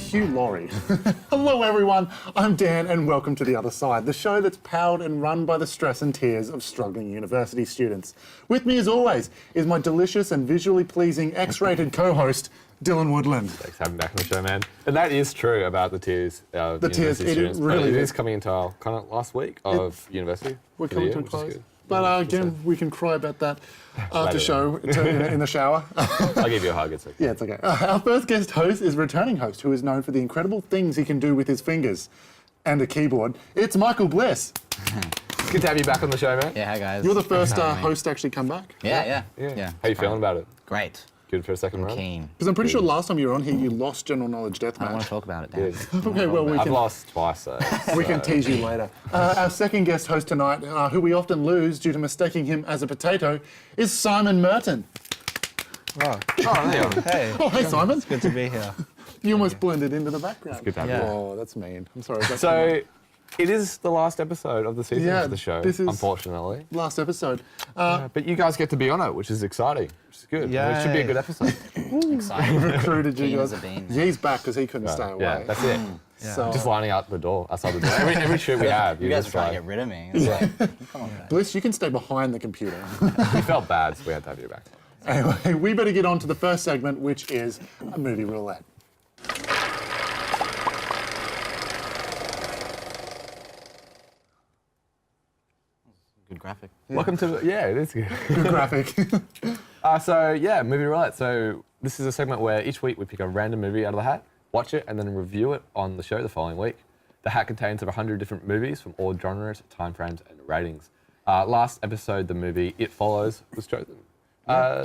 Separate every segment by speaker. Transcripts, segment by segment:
Speaker 1: Hugh Laurie. Hello everyone, I'm Dan and welcome to The Other Side, the show that's powered and run by the stress and tears of struggling university students. With me as always is my delicious and visually pleasing X-rated co-host, Dylan Woodland.
Speaker 2: Thanks for having me back on the show, man. And that is true about the tears.
Speaker 1: The tears, it
Speaker 2: students,
Speaker 1: really
Speaker 2: it
Speaker 1: is.
Speaker 2: is coming into our kind of last week of university.
Speaker 1: We're
Speaker 2: for the
Speaker 1: coming
Speaker 2: year,
Speaker 1: to a
Speaker 2: which is
Speaker 1: close.
Speaker 2: good.
Speaker 1: But again, we can cry about that after
Speaker 2: Later.
Speaker 1: show in the shower.
Speaker 2: I'll give you a hug, it's okay.
Speaker 1: Yeah, it's okay. Our first guest host is returning host who is known for the incredible things he can do with his fingers and a keyboard. It's Michael Bliss.
Speaker 2: It's good to have you back on the show, man.
Speaker 3: Yeah, hi guys.
Speaker 1: You're the first
Speaker 3: Thanks for having me.
Speaker 1: host to actually come back.
Speaker 3: Yeah.
Speaker 2: How you feeling about it?
Speaker 3: Great.
Speaker 2: Good for a second round?
Speaker 3: Keen.
Speaker 1: Because I'm pretty sure last time you were on here, you lost General Knowledge
Speaker 3: I don't want
Speaker 1: Deathmatch.
Speaker 3: to talk about it, Dan.
Speaker 2: Good.
Speaker 1: Okay, well, we
Speaker 2: I've
Speaker 1: can,
Speaker 2: lost twice, though.
Speaker 1: we can tease you later. Our second guest host tonight, who we often lose due to mistaking him as a potato, is Simon Merton.
Speaker 4: Oh, hey.
Speaker 1: Oh, hey, Simon.
Speaker 4: Good to be here.
Speaker 1: You almost blended into the background.
Speaker 2: Good to have you.
Speaker 3: Yeah.
Speaker 1: Oh, that's mean. I'm sorry. That's
Speaker 2: So, it is the last episode of the season
Speaker 1: Yeah,
Speaker 2: of the show,
Speaker 1: this is-
Speaker 2: unfortunately.
Speaker 1: last episode.
Speaker 2: But you guys get to be on it, which is exciting, which is good. It should be a
Speaker 4: Yay.
Speaker 2: good episode.
Speaker 3: Excited.
Speaker 1: Recruited you
Speaker 3: Keen
Speaker 1: guys.
Speaker 3: as a bean.
Speaker 1: He's back because he couldn't stay away.
Speaker 2: Yeah, that's it.
Speaker 1: So,
Speaker 2: Just lining out the door, outside the door. Every shoot we have,
Speaker 3: You guys are
Speaker 2: just
Speaker 3: trying to
Speaker 2: like,
Speaker 3: get rid of me. It's like, come on, guys.
Speaker 1: Bliss, you can stay behind the computer.
Speaker 2: we felt bad, so we had to have you back.
Speaker 1: Anyway, we better get on to the first segment, which is a movie roulette.
Speaker 3: Good graphic.
Speaker 2: Welcome to it is good.
Speaker 1: Good graphic.
Speaker 2: Movie roulette. So this is a segment where each week we pick a random movie out of the hat, watch it, and then review it on the show the following week. The hat contains over 100 different movies from all genres, time frames, and ratings. Last episode, the movie It Follows was chosen.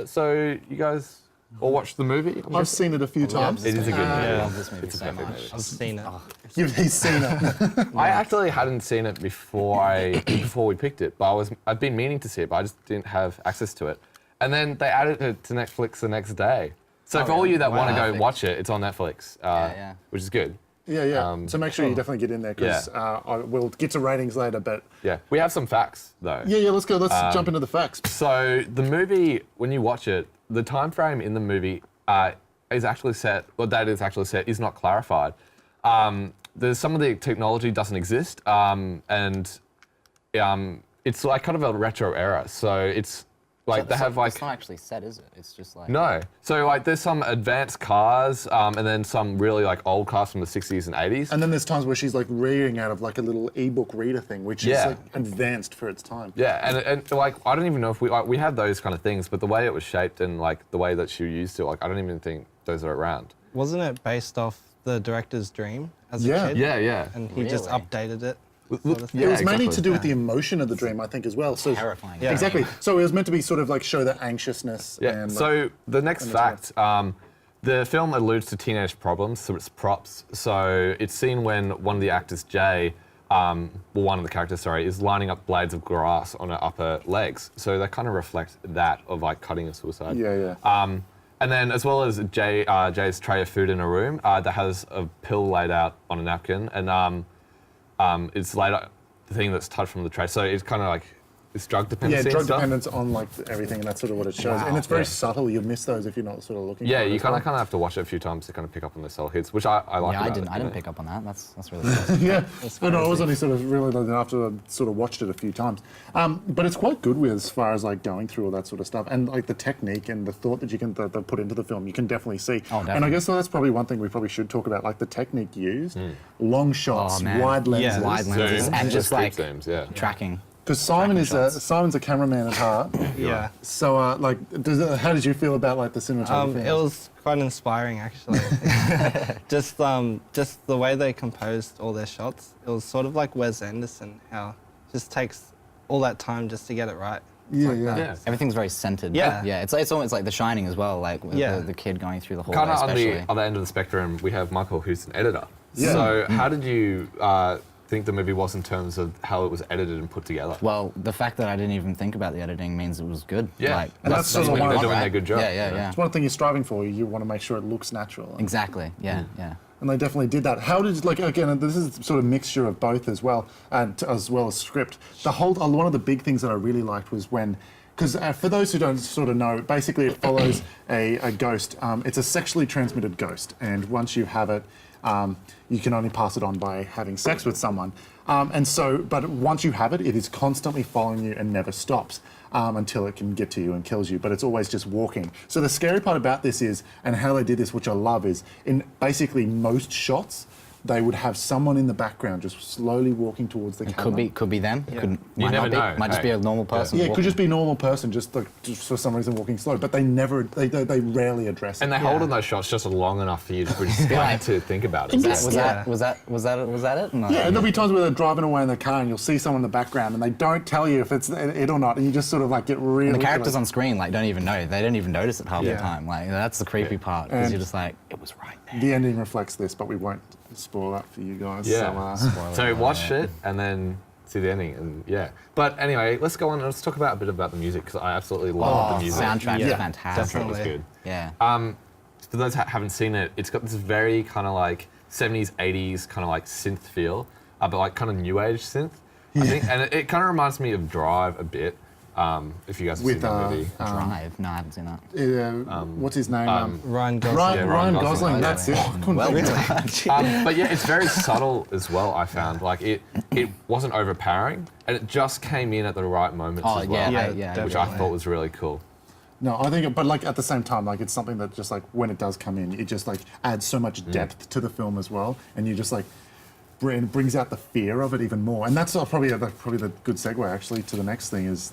Speaker 2: So you guys all watched the movie?
Speaker 1: I've seen it a few times.
Speaker 2: It is a good movie.
Speaker 3: I
Speaker 4: Yeah.
Speaker 3: love this movie
Speaker 2: It's a
Speaker 3: so
Speaker 2: perfect
Speaker 3: much.
Speaker 2: movie.
Speaker 4: I've seen it.
Speaker 1: He's seen it.
Speaker 2: I actually hadn't seen it before we picked it, but I'd been meaning to see it, but I just didn't have access to it. And then they added it to Netflix the next day. So for all you that want to go
Speaker 3: Perfect.
Speaker 2: watch it, it's on Netflix,
Speaker 3: Yeah.
Speaker 2: which is good.
Speaker 1: Yeah. So make sure you definitely get in there because
Speaker 2: Yeah.
Speaker 1: we'll get to ratings later. But
Speaker 2: Yeah, we have some facts though.
Speaker 1: yeah, let's go. Let's jump into the facts.
Speaker 2: So the movie, when you watch it, the time frame in the movie is actually set, or that is actually set, is not clarified. There's some of the technology doesn't exist, and it's like kind of a retro era. So it's like they have like
Speaker 3: It's not actually set, is it? It's just like.
Speaker 2: no. So like there's some advanced cars, and then some really like old cars from the 60s and 80s.
Speaker 1: And then there's times where she's like reading out of like a little ebook reader thing, which is
Speaker 2: Yeah.
Speaker 1: like advanced for its time.
Speaker 2: Yeah, and like I don't even know if we have those kind of things, but the way it was shaped and like the way that she used it, like I don't even think those are around.
Speaker 4: Wasn't it based off the director's dream as
Speaker 1: Yeah.
Speaker 4: a kid?
Speaker 2: Yeah.
Speaker 4: And he just
Speaker 3: Really?
Speaker 4: updated it.
Speaker 2: Look,
Speaker 1: It was mainly
Speaker 2: exactly.
Speaker 1: to do with the emotion of the dream, I think, as well. So
Speaker 3: Terrifying.
Speaker 4: Yeah.
Speaker 1: exactly. So it was meant to be sort of like show the anxiousness.
Speaker 2: Yeah.
Speaker 1: And, like,
Speaker 2: So the next
Speaker 1: and that's
Speaker 2: fact, the film alludes to teenage problems, so it's props. So it's seen when one of the actors, Jay, one of the characters, sorry, is lining up blades of grass on her upper legs. So they kind of reflect that of like cutting a suicide.
Speaker 1: Yeah.
Speaker 2: And then as well as Jay's tray of food in a room that has a pill laid out on a napkin, and it's laid out the thing that's touched from the tray. So it's kind of like it's drug
Speaker 1: Yeah,
Speaker 2: dependency.
Speaker 1: drug
Speaker 2: and stuff.
Speaker 1: dependence on like everything, and that's sort of what it shows.
Speaker 3: Wow.
Speaker 1: And it's very
Speaker 2: Yeah.
Speaker 1: subtle. You miss those if you're not sort of looking.
Speaker 2: Yeah,
Speaker 1: for it
Speaker 2: you
Speaker 1: as
Speaker 2: kind
Speaker 1: well.
Speaker 2: of have to watch it a few times to kind of pick up on those subtle hits, which I like.
Speaker 3: Yeah,
Speaker 2: about
Speaker 3: I
Speaker 2: it,
Speaker 3: didn't
Speaker 2: you know?
Speaker 3: pick up on that. That's really cool.
Speaker 1: Yeah, I know. I was only sort of realising after I sort of watched it a few times, but it's quite good with as far as like going through all that sort of stuff and like the technique and the thought that you can that put into the film. You can definitely see.
Speaker 3: Oh,
Speaker 1: And I
Speaker 3: definitely.
Speaker 1: guess that's probably one thing we probably should talk about, like the technique used, long shots,
Speaker 3: Oh, man.
Speaker 1: wide lenses.
Speaker 4: Yeah.
Speaker 3: Wide lenses
Speaker 2: Zooms,
Speaker 3: and just like
Speaker 2: zooms, yeah.
Speaker 3: tracking.
Speaker 1: Because Simon is
Speaker 3: shots.
Speaker 1: Simon's a cameraman at heart.
Speaker 4: Yeah.
Speaker 1: So like, how did you feel about like the cinematography?
Speaker 4: It was quite inspiring actually. just the way they composed all their shots. It was sort of like Wes Anderson, how it just takes all that time just to get it right.
Speaker 1: yeah.
Speaker 2: Yeah.
Speaker 3: Everything's very centered.
Speaker 4: Yeah.
Speaker 3: Yeah. It's almost like The Shining as well. Like with
Speaker 4: Yeah.
Speaker 3: the kid going through the hallway,
Speaker 2: Kind of on
Speaker 3: especially.
Speaker 2: the other end of the spectrum, we have Michael, who's an editor.
Speaker 1: Yeah.
Speaker 2: So how did you think the movie was in terms of how it was edited and put together?
Speaker 3: Well, the fact that I didn't even think about the editing means it was good.
Speaker 2: Yeah.
Speaker 3: Like,
Speaker 1: And that's sort of
Speaker 3: what
Speaker 1: one
Speaker 3: you
Speaker 1: of-
Speaker 3: want,
Speaker 2: They're doing their
Speaker 3: right?
Speaker 2: good job,
Speaker 3: Yeah.
Speaker 2: you know?
Speaker 1: It's one thing you're striving for. You want to make sure it looks natural.
Speaker 3: Exactly. Yeah.
Speaker 2: Hmm.
Speaker 3: Yeah.
Speaker 1: And they definitely did that. How did, like, again, this is sort of mixture of both as well, and as well as script. The whole, one of the big things that I really liked was when because for those who don't sort of know, basically it follows a ghost. It's a sexually transmitted ghost, and once you have it, you can only pass it on by having sex with someone. But once you have it, it is constantly following you and never stops until it can get to you and kills you. But it's always just walking. So the scary part about this is, and how they did this, which I love, is in basically most shots, they would have someone in the background just slowly walking towards the camera.
Speaker 3: Could be them.
Speaker 4: Yeah.
Speaker 3: Might
Speaker 2: never
Speaker 3: not be.
Speaker 2: know,
Speaker 3: Might just
Speaker 2: hey.
Speaker 3: be a normal person.
Speaker 1: Yeah, it could
Speaker 3: walking.
Speaker 1: just be a normal person, just for some reason walking slow. But they rarely address it.
Speaker 2: And they hold on those shots just long enough for you to just
Speaker 3: Right.
Speaker 2: to think about it.
Speaker 3: Was that it? No.
Speaker 1: Yeah, and there'll be times where they're driving away in the car and you'll see someone in the background and they don't tell you if it's it or not, and you just sort of like get really.
Speaker 3: And the characters on screen don't even know. They don't even notice it half
Speaker 1: Yeah.
Speaker 3: the time. Like that's the creepy part because
Speaker 1: And-
Speaker 3: you're just like, it was right there.
Speaker 1: The ending reflects this, but we won't spoil that for you guys.
Speaker 2: Yeah. So watch it and then see the ending, and yeah. But anyway, let's go on and let's talk about a bit about the music because I absolutely love the music.
Speaker 3: Soundtrack is
Speaker 4: Yeah,
Speaker 3: fantastic.
Speaker 2: Soundtrack was
Speaker 4: definitely.
Speaker 2: good.
Speaker 3: Yeah.
Speaker 2: For those that haven't seen it, it's got this very kind of like 70s, 80s kind of like synth feel, but like kind of new age synth. I think, and it kind of reminds me of Drive a bit. If you guys have
Speaker 1: With,
Speaker 2: seen that movie.
Speaker 3: Drive. No, I haven't seen that.
Speaker 1: What's his name?
Speaker 4: Ryan Gosling.
Speaker 2: Yeah,
Speaker 1: Ryan
Speaker 2: Ryan
Speaker 1: Gosling.
Speaker 2: Gosling.
Speaker 1: That's it. I couldn't
Speaker 3: Well
Speaker 1: think of
Speaker 3: done.
Speaker 1: it.
Speaker 2: But yeah, it's very subtle as well. I found like it wasn't overpowering, and it just came in at the right moments
Speaker 3: Oh
Speaker 2: as well,
Speaker 3: yeah,
Speaker 4: Yeah,
Speaker 2: which I thought was really cool.
Speaker 1: No, I think, but like at the same time, like it's something that just like when it does come in, it just like adds so much depth to the film as well, and you just like brings out the fear of it even more. And that's probably the good segue actually to the next thing is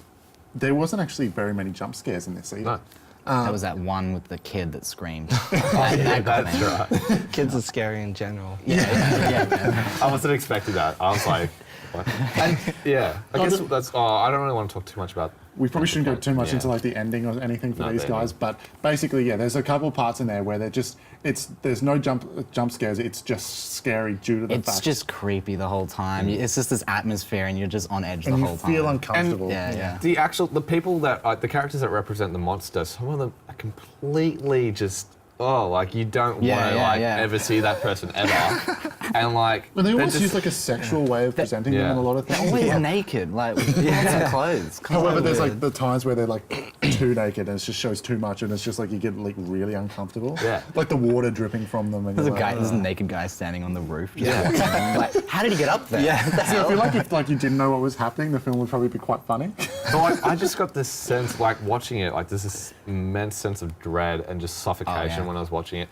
Speaker 1: there wasn't actually very many jump scares in this either.
Speaker 2: No.
Speaker 3: There was that one with the kid that screamed.
Speaker 2: Yeah, that's right.
Speaker 4: Kids are scary in general.
Speaker 3: Yeah.
Speaker 2: I wasn't expecting that. I was like, what? And yeah, I guess that's. I don't really want to talk too much about.
Speaker 1: We probably shouldn't go too much
Speaker 2: Yeah.
Speaker 1: into like the ending or anything for
Speaker 2: No,
Speaker 1: these
Speaker 2: they
Speaker 1: guys,
Speaker 2: don't.
Speaker 1: but basically, yeah, there's a couple parts in there where there's no jump scares. It's just scary due to the
Speaker 3: It's
Speaker 1: fact
Speaker 3: just creepy the whole time. It's just this atmosphere, and you're just on edge
Speaker 1: and
Speaker 3: the
Speaker 1: you
Speaker 3: whole time.
Speaker 1: feel uncomfortable.
Speaker 3: Yeah.
Speaker 2: The people that the characters that represent the monster, some of them are completely just. Oh, like you don't
Speaker 3: Yeah,
Speaker 2: want to
Speaker 3: yeah,
Speaker 2: like
Speaker 3: yeah.
Speaker 2: ever see that person ever, and like
Speaker 1: But they
Speaker 2: they're
Speaker 1: almost
Speaker 2: just-
Speaker 1: use like a sexual way of presenting them
Speaker 2: yeah.
Speaker 1: in a lot of
Speaker 3: They're
Speaker 1: things.
Speaker 3: always naked, like with some clothes. Come
Speaker 1: However,
Speaker 3: on.
Speaker 1: there's like the times where they're like too naked and it just shows too much and it's just like you get like really uncomfortable.
Speaker 2: Yeah.
Speaker 1: Like the water dripping from them. And
Speaker 3: There's a
Speaker 1: you're
Speaker 3: guy,
Speaker 1: like,
Speaker 3: there's a naked guy standing on the roof. Just walking around, like, how did he get up there? Yeah.
Speaker 1: See, I feel like if like you didn't know what was happening, the film would probably be quite funny.
Speaker 2: So I just got this sense, like watching it, like there's this immense sense of dread and just suffocation
Speaker 3: yeah.
Speaker 2: when I was watching it.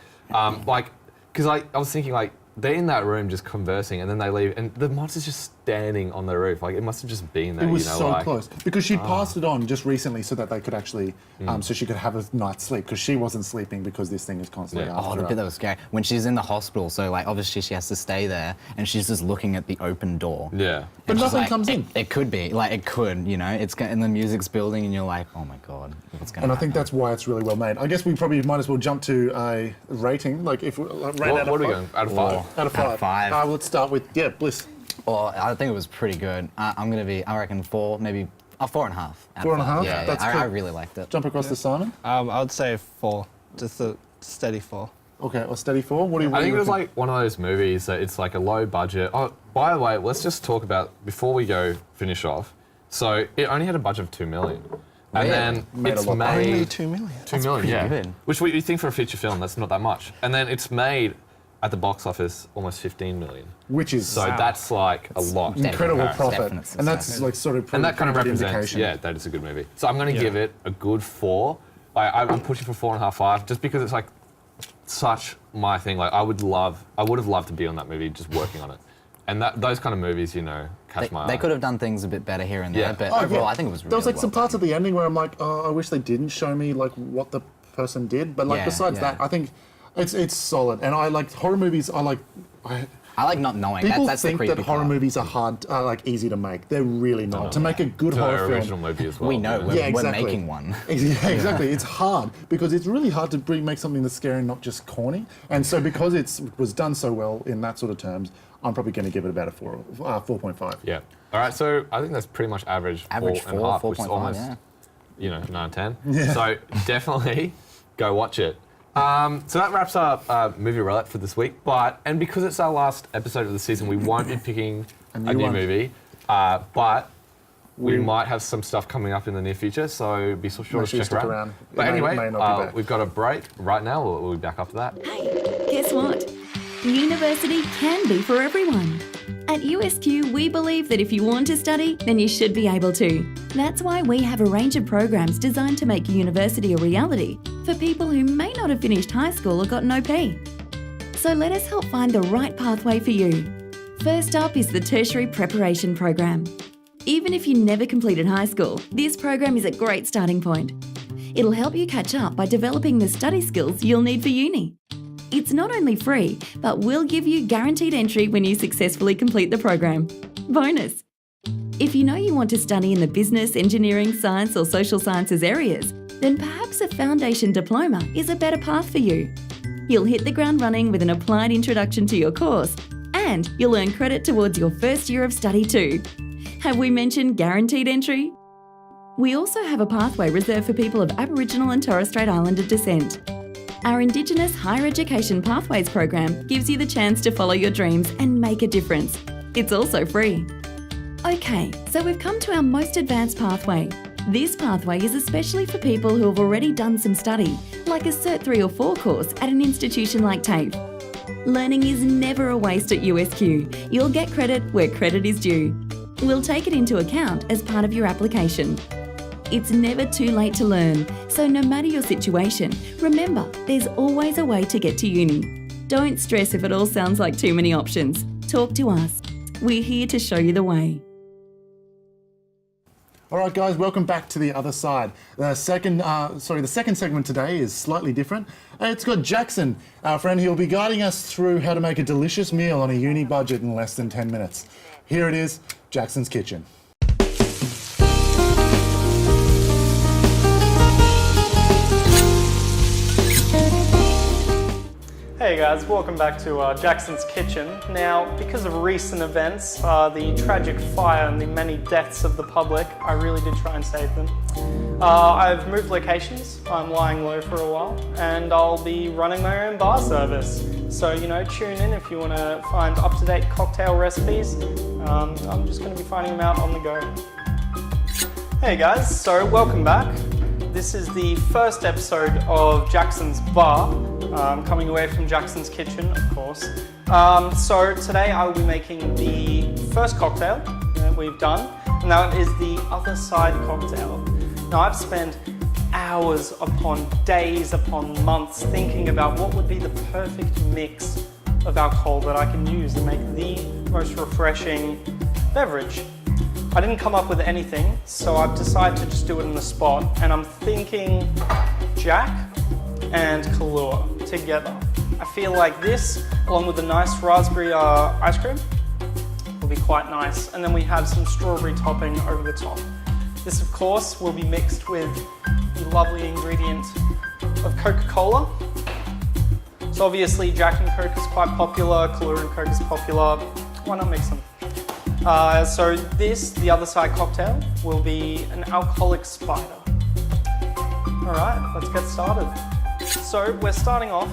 Speaker 2: Like, because I was thinking like they're in that room just conversing and then they leave and the monster's just standing on the roof. Like it must have just been there.
Speaker 1: It was
Speaker 2: you know,
Speaker 1: so
Speaker 2: like,
Speaker 1: close because she passed it on just recently so that they could actually, so she could have a night's sleep because she wasn't sleeping because this thing is constantly
Speaker 2: Yeah.
Speaker 3: Oh,
Speaker 1: after
Speaker 3: the
Speaker 1: her.
Speaker 3: bit that was scary. When she's in the hospital, so like obviously she has to stay there, and she's just looking at the open door.
Speaker 2: Yeah.
Speaker 1: But
Speaker 3: And she's
Speaker 1: nothing
Speaker 3: like,
Speaker 1: comes in.
Speaker 3: It could be, like it could, you know. And the music's building, and you're like, oh my god, what's going to
Speaker 1: And I
Speaker 3: happen?
Speaker 1: think that's why it's really well made. I guess we probably might as well jump to a rating. Like if we rate out
Speaker 2: What
Speaker 1: of
Speaker 2: are we
Speaker 1: five.
Speaker 2: going? Out of 5?
Speaker 1: Out of five.
Speaker 3: Out of five.
Speaker 1: Let's start with Bliss.
Speaker 3: Well, I think it was pretty good. I'm gonna be, I reckon 4, maybe 4.5. out of
Speaker 1: 4.5?
Speaker 3: 5. Yeah,
Speaker 1: That's
Speaker 3: I
Speaker 1: cool.
Speaker 3: really liked it.
Speaker 1: Jump across to Simon.
Speaker 4: I would say 4, just a steady 4.
Speaker 1: Okay, or steady 4. What do you?
Speaker 2: I think it was like one of those movies that it's like a low budget. Oh, by the way, let's just talk about before we go finish off. So it only had a budget of 2 million, and
Speaker 3: Really?
Speaker 2: then
Speaker 1: Made a
Speaker 2: it's
Speaker 1: lot.
Speaker 2: made
Speaker 4: Only 2 million.
Speaker 2: 2 million,
Speaker 3: pretty
Speaker 2: yeah.
Speaker 3: good.
Speaker 2: Which you think for a feature film, that's not that much. And then it's made at the box office almost 15 million.
Speaker 1: Which is
Speaker 2: So that's like a lot.
Speaker 1: incredible
Speaker 3: Definite
Speaker 1: profit,
Speaker 3: success.
Speaker 1: and that's like sort of
Speaker 2: And that kind of
Speaker 1: pretty good
Speaker 2: represents,
Speaker 1: indication.
Speaker 2: yeah, that is a good movie. So I'm going to
Speaker 4: Yeah.
Speaker 2: give it a good 4. I'm pushing for 4.5, 5, just because it's like such my thing. Like I would have loved to be on that movie, just working on it. And those kind of movies, you know, catch my eye.
Speaker 3: They could have done things a bit better here and
Speaker 2: Yeah.
Speaker 3: there, but
Speaker 1: Oh,
Speaker 3: overall,
Speaker 1: yeah.
Speaker 3: I think it was really
Speaker 1: There was like
Speaker 3: well
Speaker 1: some parts
Speaker 3: done.
Speaker 1: at the ending where I'm like, oh, I wish they didn't show me like what the person did. But like
Speaker 3: Yeah,
Speaker 1: besides
Speaker 3: yeah.
Speaker 1: that, I think it's solid. And I like horror movies.
Speaker 3: I like not knowing.
Speaker 1: People
Speaker 3: That's the
Speaker 1: think
Speaker 3: creepy
Speaker 1: that horror
Speaker 3: part.
Speaker 1: movies are hard, like easy to make. They're really not. To make a good
Speaker 2: It's an
Speaker 1: horror
Speaker 2: original
Speaker 1: film.
Speaker 2: movie as well.
Speaker 3: We know,
Speaker 2: you know?
Speaker 3: we're,
Speaker 1: Yeah,
Speaker 3: we're
Speaker 1: exactly.
Speaker 3: making one.
Speaker 1: Yeah, exactly. It's hard because it's really hard to make something that's scary and not just corny. And so because it was done so well in that sort of terms, I'm probably going to give it about a 4.5.
Speaker 2: Yeah. All right. So I think that's pretty much average.
Speaker 3: Average
Speaker 2: 4.5,
Speaker 3: 4,
Speaker 2: which is
Speaker 3: 4.5,
Speaker 2: almost,
Speaker 3: yeah.
Speaker 2: you know, 9, 10. So definitely go watch it. So that wraps up Movie Roulette for this week. And because it's our last episode of the season, we won't be picking a
Speaker 1: new
Speaker 2: new
Speaker 1: one.
Speaker 2: movie. But We might have some stuff coming up in the near future, so be sure to
Speaker 1: sure you
Speaker 2: check
Speaker 1: stick
Speaker 2: around.
Speaker 1: around.
Speaker 2: But
Speaker 1: It may
Speaker 2: anyway,
Speaker 1: not be back.
Speaker 2: we've got a break right now. We'll be back after that.
Speaker 5: Hey, guess what? University can be for everyone. At USQ, we believe that if you want to study, then you should be able to. That's why we have a range of programs designed to make university a reality for people who may not have finished high school or got an OP. So let us help find the right pathway for you. First up is the Tertiary Preparation Program. Even if you never completed high school, this program is a great starting point. It'll help you catch up by developing the study skills you'll need for uni. It's not only free, but will give you guaranteed entry when you successfully complete the program. Bonus! If you know you want to study in the business, engineering, science or social sciences areas, then perhaps a foundation diploma is a better path for you. You'll hit the ground running with an applied introduction to your course, and you'll earn credit towards your first year of study too. Have we mentioned guaranteed entry? We also have a pathway reserved for people of Aboriginal and Torres Strait Islander descent. Our Indigenous Higher Education Pathways program gives you the chance to follow your dreams and make a difference. It's also free. Okay, so we've come to our most advanced pathway. This pathway is especially for people who have already done some study, like a Cert 3 or 4 course at an institution like TAFE. Learning is never a waste at USQ. You'll get credit where credit is due. We'll take it into account as part of your application. It's never too late to learn, so no matter your situation, remember, there's always a way to get to uni. Don't stress if it all sounds like too many options. Talk to us. We're here to show you the way.
Speaker 1: All right, guys, welcome back to The Other Side. The second segment today is slightly different. It's got Jackson, our friend. He'll be guiding us through how to make a delicious meal on a uni budget in less than 10 minutes. Here it is, Jackson's Kitchen.
Speaker 6: Hey guys, welcome back to Jackson's Kitchen. Now, because of recent events, the tragic fire and the many deaths of the public, I really did try and save them. I've moved locations, I'm lying low for a while, and I'll be running my own bar service. So, tune in if you want to find up-to-date cocktail recipes. I'm just going to be finding them out on the go. Hey guys, so welcome back. This is the first episode of Jackson's Bar, coming away from Jackson's Kitchen, of course. So today I will be making the first cocktail that we've done, and that is the Other Side cocktail. Now I've spent hours upon days upon months thinking about what would be the perfect mix of alcohol that I can use to make the most refreshing beverage. I didn't come up with anything, so I've decided to just do it on the spot, and I'm thinking Jack and Kahlua together. I feel like this, along with a nice raspberry ice cream, will be quite nice. And then we have some strawberry topping over the top. This, of course, will be mixed with the lovely ingredient of Coca-Cola. So obviously Jack and Coke is quite popular, Kahlua and Coke is popular. Why not mix them? So this, the Other Side cocktail, will be an alcoholic spider. All right, let's get started. So we're starting off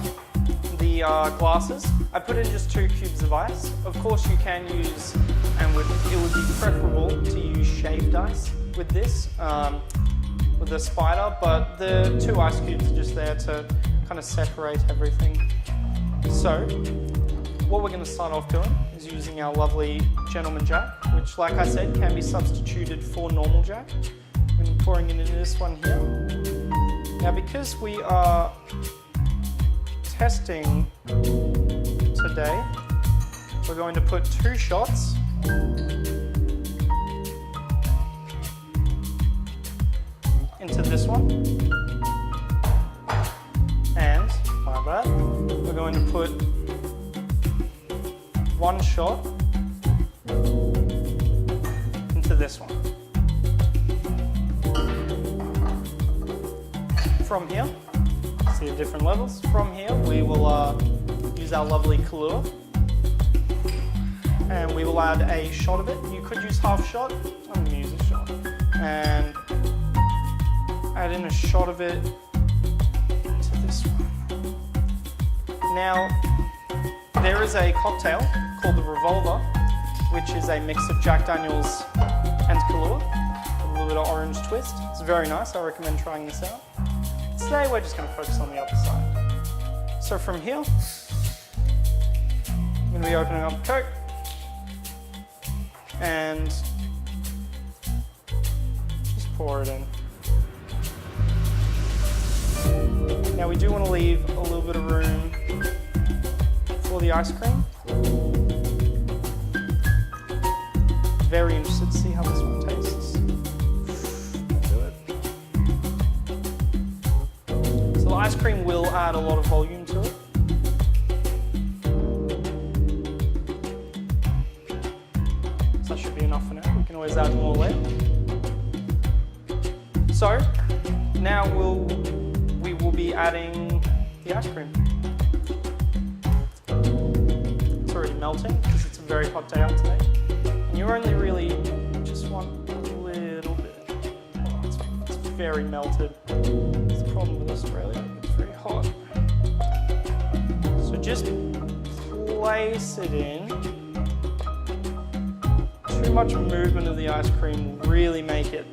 Speaker 6: the glasses. I put in just 2 cubes of ice. Of course you can use, and it would be preferable to use shaved ice with this, with the spider, but the 2 ice cubes are just there to kind of separate everything. So what we're going to start off doing is using our lovely Gentleman Jack, which, like I said, can be substituted for normal Jack. I'm pouring it into this one here. Now, because we are testing today, we're going to put 2 shots into this one. And, like that, we're going to put 1 shot into this one. From here, see the different levels. From here, we will use our lovely Kahlua, and we will add a shot of it. You could use half shot. I'm going to use a shot, and add in a shot of it to this one. Now, there is a cocktail called the Revolver, which is a mix of Jack Daniels and Kahlua. little bit of orange twist. It's very nice. I recommend trying this out. Today we're just going to focus on the upper side. So from here, I'm going to be opening up the Coke and just pour it in. Now we do want to leave a little bit of room for the ice cream. Very interested to see how this one tastes. Do it. So the ice cream will add a lot of volume to it. So that should be enough for now. We can always add more later. So now we will be adding the ice cream. It's already melting because it's a very hot day out today. And you only really just want a little bit. Oh, it's very melted. That's the problem with Australia. It's very hot. So just place it in. Too much movement of the ice cream will really make it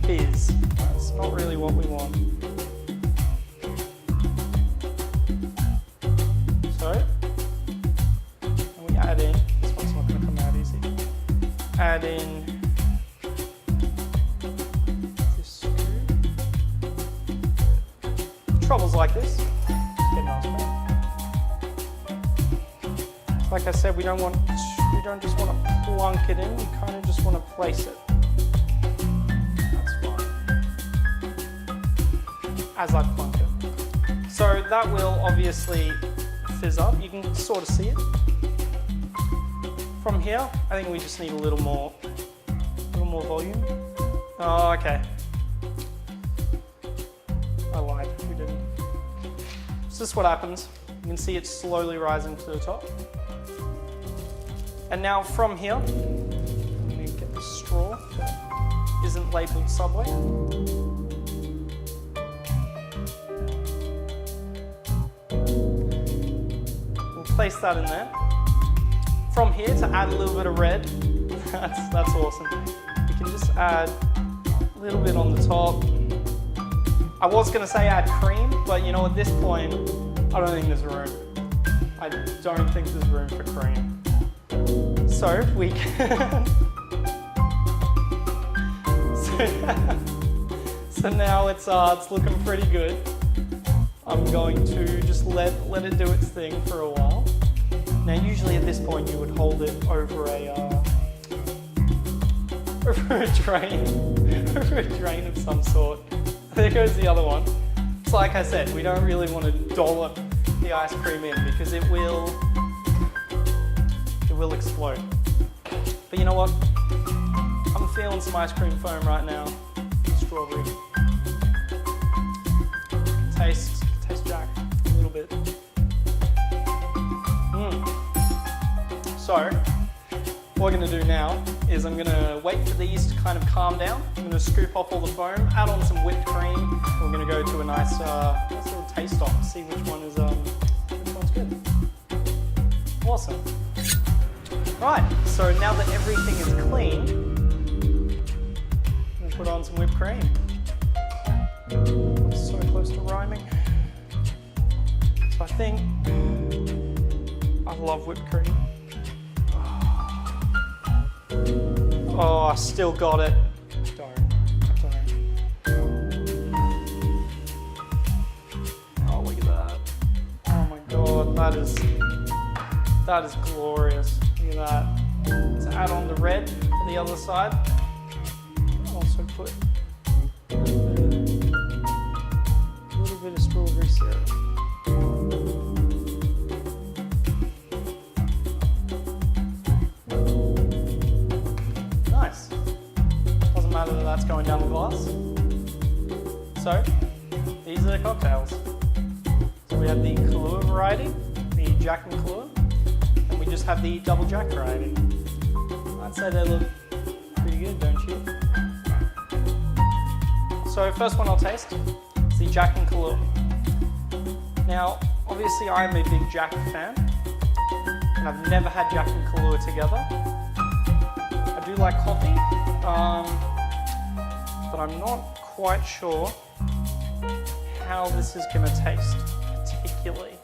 Speaker 6: fizz. That's not really what we want. So, and we add in, this one's not going to come out easy. Add in this screw. Troubles like this, just get an ice cream. Like I said, we don't just want to plunk it in, we kind of just want to place it. That's fine. As I plunk it. So that will obviously fizz up. You can sort of see it. From here, I think we just need a little more volume. Oh, okay. I lied, we didn't. So this is what happens. You can see it slowly rising to the top. And now from here, I'm going to get the straw that isn't labelled Subway. We'll place that in there. From here, to add a little bit of red, that's awesome. You can just add a little bit on the top. I was going to say add cream, but you know, at this point, I don't think there's room. I don't think there's room for cream. So we can. So now it's looking pretty good. I'm going to just let it do its thing for a while. Now, usually at this point, you would hold it over a drain of some sort. There goes the other one. So like I said, we don't really want to dollop the ice cream in because it will explode. But you know what? I'm feeling some ice cream foam right now. Strawberry. Taste Jack a little bit. So, what we're going to do now is I'm going to wait for these to kind of calm down. I'm going to scoop off all the foam, add on some whipped cream. We're going to go to a nice little taste off, see which one's good. Awesome. Right, so now that everything is clean, I'm going to put on some whipped cream. I'm so close to rhyming. So I think I love whipped cream. Oh, I still got it. Don't. Oh, look at that. Oh my God, that is glorious. Look at that. To add on the red to the other side, I'll also put a little bit of strawberry syrup. Nice. Doesn't matter that that's going down the glass. So, these are the cocktails. So we have the Kahlua variety, the Jack and Kahlua, and we just have the Double Jack variety. I'd say they look pretty good, don't you? So first one I'll taste is the Jack and Kahlua. Now, obviously I'm a big Jack fan, and I've never had Jack and Kahlua together. I do like coffee. but I'm not quite sure how this is going to taste particularly.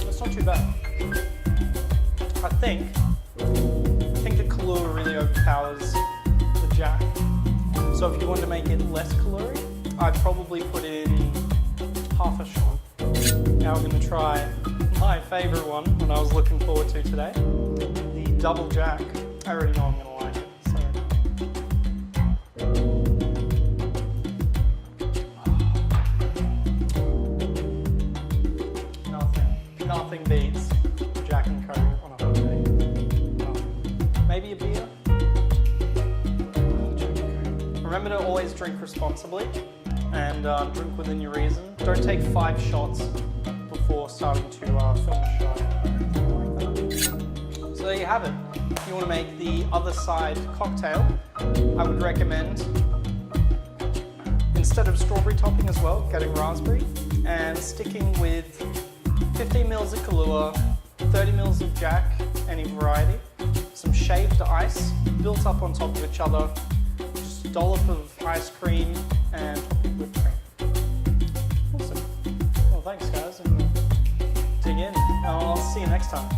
Speaker 6: It's not too bad. I think the Kahlua really overpowers the Jack. So if you want to make it less caloric, I'd probably put in half a shot. Now we're going to try my favourite one, and I was looking forward to today, the Double Jack. I already know I'm going to like it. So. Nothing beats Jack and Coke on a hot day. Maybe a beer. Remember to always drink responsibly and drink within your reason. Don't take 5 shots before starting to film a show. So there you have it. If you want to make the other side cocktail, I would recommend, instead of strawberry topping as well, getting raspberry and sticking with 15 mils of Kahlua, 30 mils of Jack, any variety, some shaved ice built up on top of each other, just a dollop of ice cream and whipped cream. Awesome. Well, thanks guys, and dig in. I'll see you next time.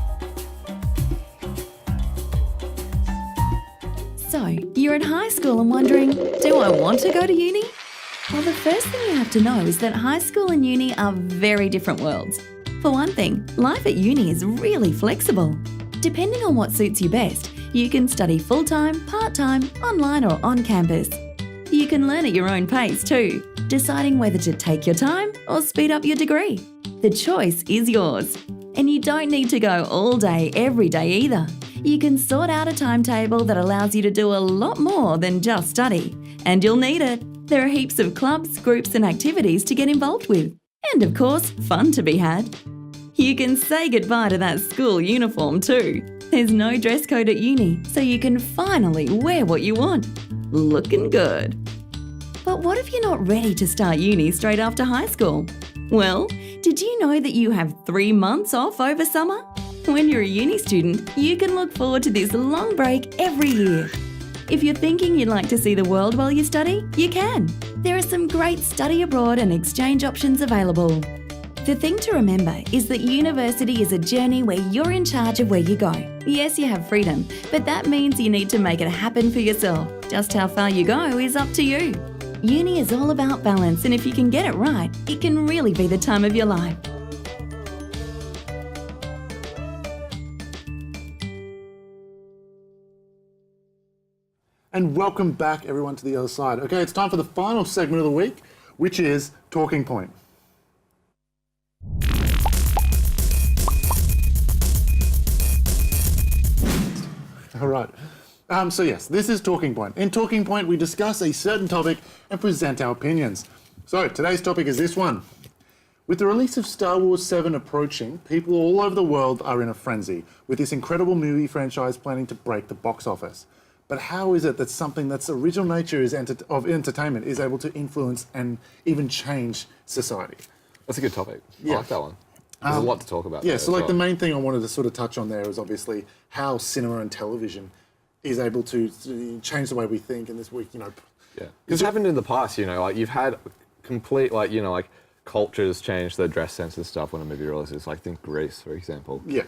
Speaker 5: So, you're at high school and wondering, do I want to go to uni? Well, the first thing you have to know is that high school and uni are very different worlds. For one thing, life at uni is really flexible. Depending on what suits you best, you can study full-time, part-time, online or on campus. You can learn at your own pace too, deciding whether to take your time or speed up your degree. The choice is yours. And you don't need to go all day, every day either. You can sort out a timetable that allows you to do a lot more than just study. And you'll need it. There are heaps of clubs, groups and activities to get involved with. And of course, fun to be had. You can say goodbye to that school uniform too. There's no dress code at uni, so you can finally wear what you want. Looking good. But what if you're not ready to start uni straight after high school? Well, did you know that you have 3 months off over summer? When you're a uni student, you can look forward to this long break every year. If you're thinking you'd like to see the world while you study, you can. There are some great study abroad and exchange options available. The thing to remember is that university is a journey where you're in charge of where you go. Yes, you have freedom, but that means you need to make it happen for yourself. Just how far you go is up to you. Uni is all about balance, and if you can get it right, it can really be the time of your life.
Speaker 1: And welcome back, everyone, to the other side. Okay, it's time for the final segment of the week, which is Talking Point. All right. So yes, this is Talking Point. In Talking Point, we discuss a certain topic and present our opinions. So today's topic is this one. With the release of Star Wars 7 approaching, people all over the world are in a frenzy, with this incredible movie franchise planning to break the box office. But how is it that something that's original nature of entertainment is able to influence and even change society?
Speaker 2: That's a good topic.
Speaker 1: Yeah.
Speaker 2: I like that one. There's a lot to talk about.
Speaker 1: Yeah,
Speaker 2: there
Speaker 1: so
Speaker 2: as
Speaker 1: like the
Speaker 2: well.
Speaker 1: main thing I wanted to sort of touch on there is obviously how cinema and television is able to change the way we think in this week,
Speaker 2: Yeah, because it's happened in the past, like you've had complete, like cultures change their dress sense and stuff when a movie releases. Like think Grease, for example.
Speaker 1: Yeah.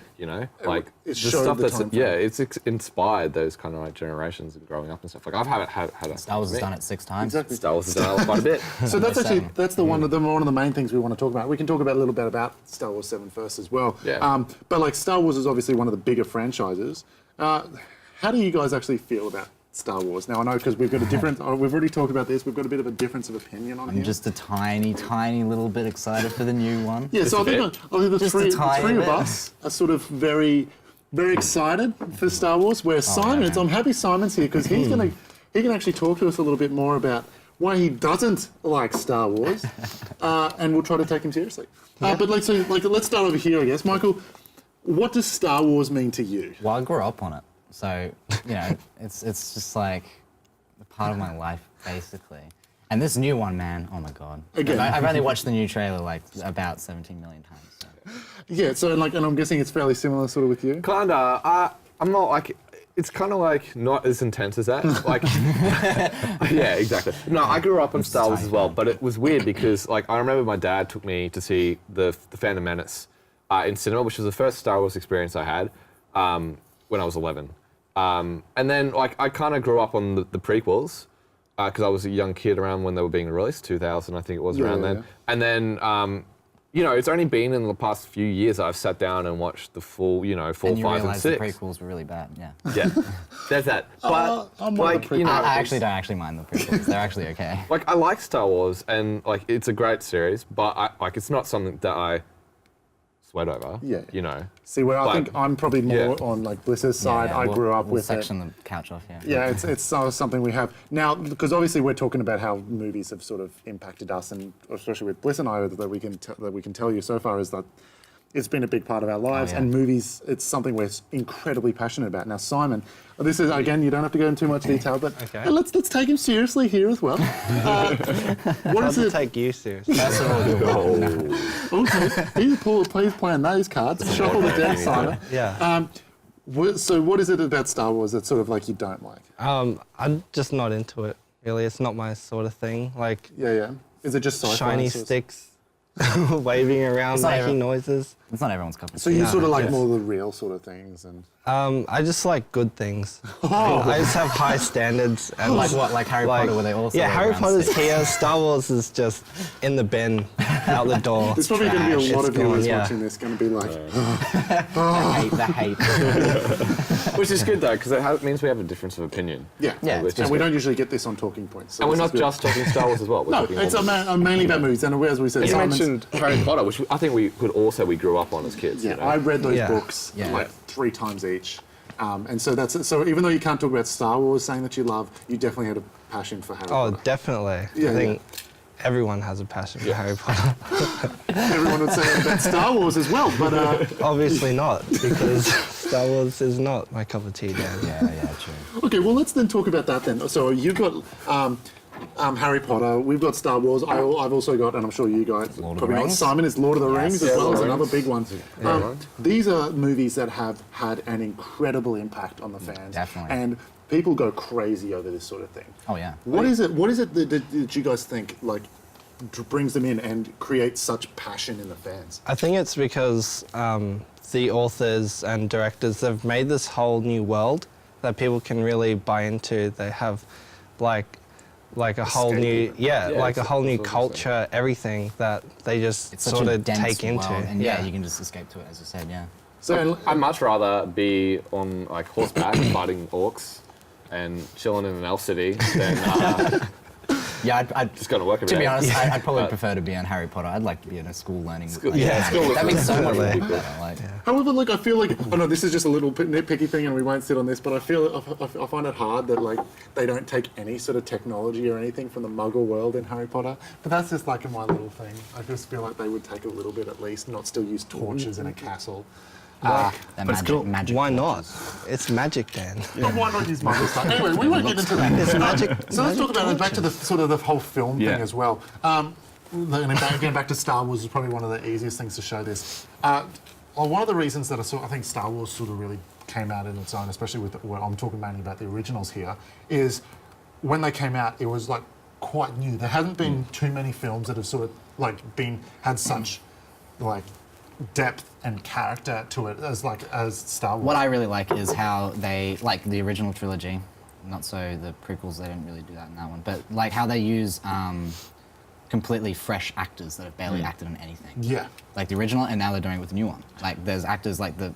Speaker 2: Like
Speaker 1: It
Speaker 2: the
Speaker 1: showed
Speaker 2: stuff
Speaker 1: the
Speaker 2: that's
Speaker 1: time frame.
Speaker 2: it's inspired those kind of like generations and growing up and stuff. Like I've had that.
Speaker 3: Star Wars has done it 6 times.
Speaker 1: Exactly.
Speaker 2: Star Wars has done it quite a bit.
Speaker 1: So that's actually
Speaker 3: Seven.
Speaker 1: that's the one of the main things we want to talk about. We can talk about a little bit about Star Wars 7 first as well.
Speaker 2: Yeah.
Speaker 1: But like Star Wars is obviously one of the bigger franchises. How do you guys actually feel about Star Wars? Now I know because we've got a different. We've already talked about this. We've got a bit of a difference of opinion on
Speaker 3: I'm
Speaker 1: here.
Speaker 3: just a tiny, tiny little bit excited for the new one.
Speaker 1: Yeah, so I think the
Speaker 3: Just a
Speaker 1: three
Speaker 3: tiny
Speaker 1: of
Speaker 3: bit.
Speaker 1: us are sort of very, very excited for Star Wars. Where Simon's, I'm happy Simon's here because he can actually talk to us a little bit more about why he doesn't like Star Wars, and we'll try to take him seriously. But let's start over here, I guess. Michael, what does Star Wars mean to you?
Speaker 3: Well, I grew up on it, so it's just like a part of my life basically. And this new one, man, oh my god.
Speaker 1: Again.
Speaker 3: I've only watched the new trailer like about 17 million times. So.
Speaker 1: Yeah, so like, and I'm guessing it's fairly similar sort of with you.
Speaker 2: Kinda. I'm not like. It's kind of like not as intense as that. Like, yeah, exactly. No, I grew up on Star Wars as well, but it was weird because like I remember my dad took me to see the Phantom Menace in cinema, which was the first Star Wars experience I had when I was 11. And then like I kind of grew up on the prequels because I was a young kid around when they were being released, 2000 I think it was around then. And then you know, it's only been in the past few years that I've sat down and watched the full, you know, 4,
Speaker 3: And you
Speaker 2: 5, and
Speaker 3: realise
Speaker 2: 6.
Speaker 3: the prequels were really bad, yeah.
Speaker 2: Yeah, there's that. But
Speaker 1: I'm one of
Speaker 2: like,
Speaker 1: the
Speaker 2: you know,
Speaker 3: I actually don't actually mind the prequels. They're actually okay.
Speaker 2: like I like Star Wars and like it's a great series, but like it's not something that I sweat over.
Speaker 1: Yeah.
Speaker 2: You know.
Speaker 1: See, where I
Speaker 2: Like,
Speaker 1: think I'm probably more
Speaker 2: yeah.
Speaker 1: on like Bliss's side.
Speaker 3: Yeah,
Speaker 1: I
Speaker 3: we'll-
Speaker 1: grew up
Speaker 3: we'll
Speaker 1: with it.
Speaker 3: section the couch off, yeah.
Speaker 1: Yeah, it's something we have now because obviously we're talking about how movies have sort of impacted us, and especially with Bliss and I, that we can tell you so far is that it's been a big part of our lives,
Speaker 3: yeah.
Speaker 1: and movies, it's something we're incredibly passionate about. Now, Simon, this is again, you don't have to go into too much detail, but
Speaker 4: Okay.
Speaker 1: let's take him seriously here as well. What
Speaker 4: Hard
Speaker 1: is
Speaker 4: to
Speaker 1: it?
Speaker 4: take you seriously.
Speaker 3: First of all, you're
Speaker 1: Okay, please play on those cards. Shuffle the deck, Simon.
Speaker 4: Yeah.
Speaker 1: So, what is it about Star Wars that sort of like you don't like?
Speaker 4: I'm just not into it, really. It's not my sort of thing. Like,
Speaker 1: Yeah. Is it just sci-fi?
Speaker 4: shiny
Speaker 1: sort of-
Speaker 4: sticks waving around,
Speaker 3: It's not
Speaker 4: making
Speaker 3: even-
Speaker 4: noises.
Speaker 3: It's not everyone's cup of
Speaker 1: So
Speaker 3: tea.
Speaker 1: you sort of like
Speaker 4: yes.
Speaker 1: more the real sort of things, and
Speaker 4: I just like good things.
Speaker 1: Oh.
Speaker 4: I just have high standards. And
Speaker 3: Like what, like Harry Potter, where they also
Speaker 4: Yeah,
Speaker 3: wave
Speaker 4: Harry
Speaker 3: around
Speaker 4: Potter's
Speaker 3: sticks?
Speaker 4: here. Star Wars is just in the bin, out the door.
Speaker 1: there's probably going to be a lot
Speaker 4: It's
Speaker 1: of viewers
Speaker 4: gone, yeah.
Speaker 1: watching this going to be like,
Speaker 3: The hate.
Speaker 2: Which is good though, because it means we have a difference of opinion.
Speaker 1: yeah,
Speaker 3: Yeah,
Speaker 2: Which
Speaker 3: it's
Speaker 2: is
Speaker 1: and we
Speaker 2: good.
Speaker 1: don't usually get this on Talking Points. So
Speaker 2: And we're
Speaker 1: this
Speaker 2: not
Speaker 1: is good.
Speaker 2: just talking Star Wars as well. We're
Speaker 1: No,
Speaker 2: talking
Speaker 1: it's
Speaker 2: all the-
Speaker 1: mainly about movies, and as we said,
Speaker 2: You
Speaker 1: Simon's-
Speaker 2: mentioned Harry Potter, which I think we could all say we grew up on as kids.
Speaker 1: Yeah,
Speaker 2: you know?
Speaker 1: I read those
Speaker 4: Yeah.
Speaker 1: books
Speaker 3: Yeah.
Speaker 1: like 3 times each, and so so. Even though you can't talk about Star Wars, saying that you love, you definitely had a passion for Harry
Speaker 4: Oh,
Speaker 1: Potter.
Speaker 4: definitely.
Speaker 1: Yeah,
Speaker 4: I think everyone has a passion for Harry Potter.
Speaker 1: Everyone would say that about Star Wars as well, but
Speaker 4: Obviously not, because Star Wars is not my cup of tea, Dan.
Speaker 3: Yeah, true.
Speaker 1: okay. Well, let's then talk about that then. So you've got. Harry Potter. We've got Star Wars. I've also got, and I'm sure you guys
Speaker 3: Lord of the
Speaker 1: probably not.
Speaker 3: Rings.
Speaker 1: Simon is Lord of the Rings as
Speaker 2: Yeah,
Speaker 1: well.
Speaker 2: Lord
Speaker 1: It's
Speaker 2: of the
Speaker 1: another
Speaker 2: Rings.
Speaker 1: big one. These are movies that have had an incredible impact on the fans.
Speaker 3: Definitely.
Speaker 1: And people go crazy over this sort of thing.
Speaker 3: Oh, yeah.
Speaker 1: What is it? What is it that you guys think like brings them in and creates such passion in the fans?
Speaker 4: I think it's because the authors and directors have made this whole new world that people can really buy into. They have like a whole new,
Speaker 2: Yeah,
Speaker 4: like a
Speaker 2: it's-
Speaker 4: whole new
Speaker 2: it's what I'm
Speaker 4: culture, everything that they just
Speaker 3: It's such
Speaker 4: sort
Speaker 3: a
Speaker 4: of
Speaker 3: dense
Speaker 4: take into.
Speaker 3: world, and yeah, you can just escape to it, as you said, yeah.
Speaker 1: So
Speaker 2: I'd much rather be on like horseback fighting orcs and chilling in an elf city than
Speaker 3: Yeah, I'd
Speaker 2: just going to work every
Speaker 3: to be
Speaker 2: day.
Speaker 3: honest, I'd probably
Speaker 2: But-
Speaker 3: prefer to be on Harry Potter. I'd like to be in a school learning. like,
Speaker 2: yeah,
Speaker 3: magic.
Speaker 2: school
Speaker 3: That makes so much
Speaker 4: definitely.
Speaker 3: more better. Like,
Speaker 1: However, like I feel like oh no, this is just a little nitpicky thing, and we won't sit on this. But I feel I find it hard that like they don't take any sort of technology or anything from the Muggle world in Harry Potter. But that's just like my little thing. I just feel like they would take a little bit at least, not still use torches in a castle.
Speaker 3: that
Speaker 4: But
Speaker 3: magic,
Speaker 4: still,
Speaker 3: magic.
Speaker 4: why not?
Speaker 3: torches.
Speaker 4: it's magic, Dan.
Speaker 1: But why not use Muggle stuff? Anyway, we won't get into that.
Speaker 4: It's magic.
Speaker 1: So let's talk about it back to the sort of the whole film thing
Speaker 2: Yeah.
Speaker 1: as well. And again, back to Star Wars is probably one of the easiest things to show this. One of the reasons that I think Star Wars sort of really came out in its own, especially with I'm talking mainly about the originals here, is when they came out, it was like quite new. There hadn't been too many films that have sort of like had such like depth and character to it as Star Wars.
Speaker 3: What I really like is how they, like the original trilogy, not so the prequels, they didn't really do that in that one, but like how they use completely fresh actors that have barely acted in anything.
Speaker 1: Yeah.
Speaker 3: Like the original, and now they're doing it with the new one. Like there's actors like the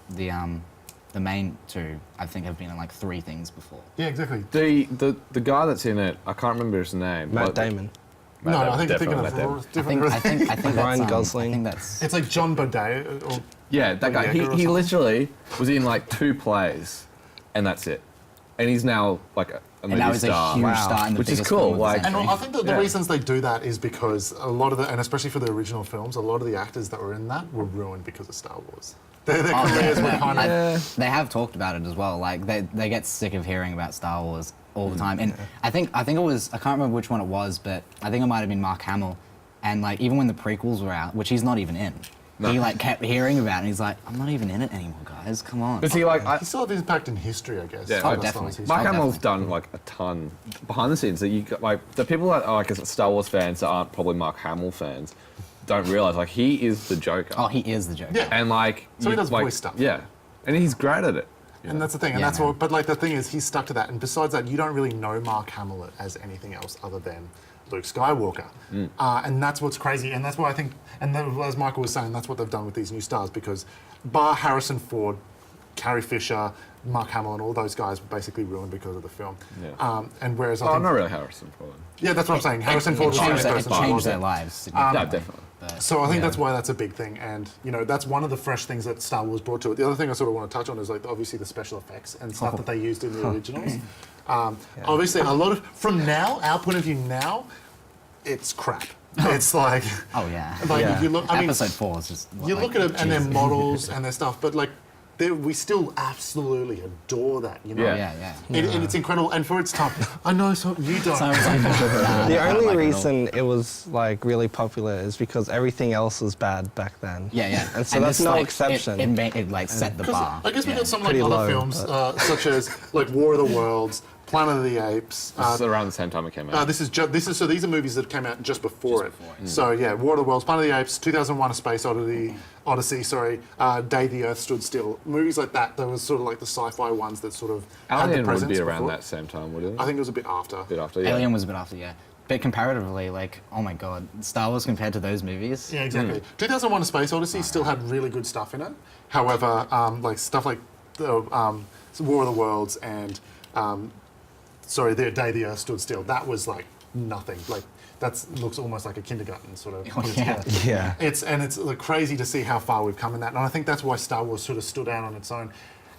Speaker 3: main two, I think, have been in like 3 things before.
Speaker 1: Yeah, exactly.
Speaker 2: The guy that's in it, I can't remember his name.
Speaker 4: Matt
Speaker 2: but-
Speaker 4: Damon.
Speaker 2: Matt
Speaker 1: No,
Speaker 2: Damon,
Speaker 1: I think you're thinking
Speaker 2: definitely Matt Damon.
Speaker 1: of
Speaker 3: I
Speaker 1: different.
Speaker 3: think that's,
Speaker 4: Ryan Gosling.
Speaker 3: I think that's.
Speaker 1: It's like John Bodet. Or,
Speaker 2: Yeah, that guy.
Speaker 1: Boyega or
Speaker 2: He
Speaker 1: something.
Speaker 2: literally was in like 2 plays, and that's it. And he's now like
Speaker 7: and
Speaker 3: And
Speaker 7: they
Speaker 3: now
Speaker 7: do
Speaker 3: he's a
Speaker 7: star.
Speaker 3: huge
Speaker 4: Wow.
Speaker 3: star in the
Speaker 7: Which is
Speaker 3: biggest
Speaker 7: cool,
Speaker 3: film of the
Speaker 7: like-
Speaker 3: century.
Speaker 1: And I think that the
Speaker 7: Yeah.
Speaker 1: reasons they do that is because a lot of and especially for the original films, a lot of the actors that were in that were ruined because of Star Wars. Their
Speaker 3: Oh,
Speaker 1: careers were
Speaker 3: yeah.
Speaker 1: kind of.
Speaker 3: They have talked about it as well. Like they get sick of hearing about Star Wars all the time. And I think it was, I can't remember which one it was, but I think it might have been Mark Hamill. And like even when the prequels were out, which he's not even in, he like kept hearing about it. And he's like, I'm not even in it anymore, guys. Come on.
Speaker 7: But see, like,
Speaker 1: He still have impact in history, I guess.
Speaker 7: Yeah.
Speaker 1: Star
Speaker 7: Oh,
Speaker 1: Wars
Speaker 3: definitely.
Speaker 1: history.
Speaker 7: Mark
Speaker 3: Oh,
Speaker 7: Hamill's
Speaker 3: definitely.
Speaker 7: done like a ton behind the scenes that you got, like the people that are like Star Wars fans that aren't probably Mark Hamill fans don't realize like he is the Joker.
Speaker 3: Oh, he is the Joker.
Speaker 1: Yeah.
Speaker 7: And like
Speaker 1: So he
Speaker 7: you-
Speaker 1: does
Speaker 7: like,
Speaker 1: voice stuff.
Speaker 7: Yeah, and he's great at it.
Speaker 1: And that's the thing, and
Speaker 3: Yeah,
Speaker 1: that's
Speaker 3: man.
Speaker 1: what. But like the thing is, he's stuck to that. And besides that, you don't really know Mark Hamill as anything else other than Luke Skywalker. And that's what's crazy. And that's why I think, and then, as Michael was saying, that's what they've done with these new stars because, bar Harrison Ford, Carrie Fisher, Mark Hamill, and all those guys were basically ruined because of the film.
Speaker 7: Yeah.
Speaker 1: And whereas I
Speaker 7: Oh,
Speaker 1: think,
Speaker 7: not really Harrison Ford.
Speaker 1: yeah, that's what I'm saying. Harrison
Speaker 3: It
Speaker 1: Ford was the
Speaker 3: changed,
Speaker 1: first
Speaker 3: it
Speaker 1: person to
Speaker 3: changed
Speaker 1: lose
Speaker 3: their
Speaker 1: it.
Speaker 3: lives.
Speaker 7: Yeah,
Speaker 3: significantly.
Speaker 7: definitely.
Speaker 3: But,
Speaker 1: So I think
Speaker 3: yeah.
Speaker 1: that's why that's a big thing, and you know that's one of the fresh things that Star Wars brought to it. The other thing I sort of want to touch on is like obviously the special effects and stuff that they used in the originals. Obviously, a lot of from now our point of view now, it's crap. It's like
Speaker 3: Oh yeah.
Speaker 1: like if you look, I mean,
Speaker 3: Episode 4 is just.
Speaker 1: you
Speaker 3: like,
Speaker 1: look at them and their
Speaker 3: Jesus.
Speaker 1: models and their stuff, but like we still absolutely adore that. You know.
Speaker 7: Yeah.
Speaker 3: Yeah, yeah.
Speaker 1: And it's incredible, and for its time, I know so you don't.
Speaker 3: So it's like, nah,
Speaker 4: The
Speaker 3: I don't
Speaker 4: only
Speaker 3: like it at all.
Speaker 4: reason it was like really popular is because everything else was bad back then.
Speaker 3: Yeah, yeah.
Speaker 4: And so
Speaker 3: And
Speaker 4: that's
Speaker 3: this,
Speaker 4: no
Speaker 3: like,
Speaker 4: exception.
Speaker 3: It like set the bar.
Speaker 1: I guess we
Speaker 3: Yeah.
Speaker 1: got some like
Speaker 4: Pretty
Speaker 1: other
Speaker 4: low,
Speaker 1: films such as like War of the Worlds, Planet of the Apes.
Speaker 7: This is around the same time it came out.
Speaker 1: This is so these are movies that came out just before it. So yeah, War of the Worlds, Planet of the Apes, 2001: A Space Odyssey, sorry, Day the Earth Stood Still. Movies like that. That was sort of like the sci-fi ones that sort of had the
Speaker 7: Alien would
Speaker 1: presence
Speaker 7: be around
Speaker 1: before.
Speaker 7: that same time, wouldn't it?
Speaker 1: I think it was a bit after.
Speaker 7: a bit after. Yeah.
Speaker 3: Alien was a bit after, yeah. But comparatively, like, oh my god, Star Wars compared to those movies.
Speaker 1: Yeah, exactly. 2001: A Space Odyssey still had really good stuff in it. However, like stuff like the War of the Worlds and the Day the Earth Stood Still. That was like nothing. Like looks almost like a kindergarten sort of.
Speaker 3: Oh,
Speaker 1: put it
Speaker 3: yeah.
Speaker 1: together.
Speaker 4: Yeah.
Speaker 1: It's like crazy to see how far we've come in that, and I think that's why Star Wars sort of stood out on its own.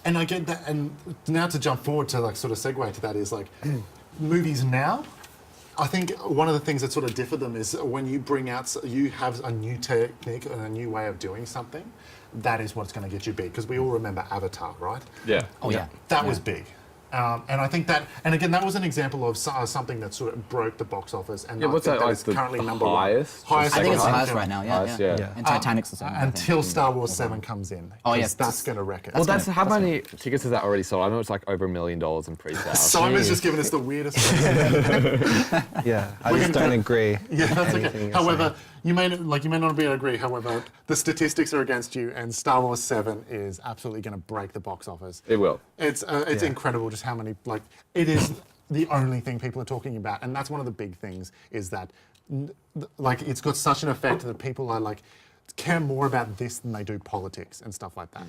Speaker 1: And I get that. And now to jump forward to like sort of segue to that is like movies now. I think one of the things that sort of differ them is when you bring out, you have a new technique and a new way of doing something, that is what's going to get you big. Because we all remember Avatar, right?
Speaker 7: Yeah.
Speaker 3: Oh yeah.
Speaker 1: That was big. And I think that, and again, that was an example of something that sort of broke the box office. And
Speaker 7: Yeah,
Speaker 1: I
Speaker 7: what's
Speaker 1: think
Speaker 7: that, like
Speaker 1: is
Speaker 7: the
Speaker 1: currently number
Speaker 7: highest?
Speaker 1: one.
Speaker 3: I think it's
Speaker 7: Second
Speaker 3: highest
Speaker 1: film.
Speaker 3: right now, yeah.
Speaker 7: Highest, yeah.
Speaker 3: And Titanic's the same. I think.
Speaker 1: Until Star Wars 7 comes in.
Speaker 3: Oh,
Speaker 1: 'cause
Speaker 3: yes,
Speaker 1: that's going to wreck it.
Speaker 7: Well, that's how many tickets has that already sold? I know it's like over $1 million in pre-sales.
Speaker 1: Simon's just given us the weirdest.
Speaker 4: Yeah, I
Speaker 1: We're
Speaker 4: just
Speaker 1: gonna-
Speaker 4: don't agree.
Speaker 1: Yeah, that's okay.
Speaker 4: anything you're
Speaker 1: However,
Speaker 4: saying.
Speaker 1: you may not be able to agree. However, the statistics are against you, and Star Wars 7 is absolutely going to break the box office.
Speaker 7: It will.
Speaker 1: It's
Speaker 4: Yeah.
Speaker 1: incredible just how many it is the only thing people are talking about, and that's one of the big things is that it's got such an effect that people are like care more about this than they do politics and stuff like that.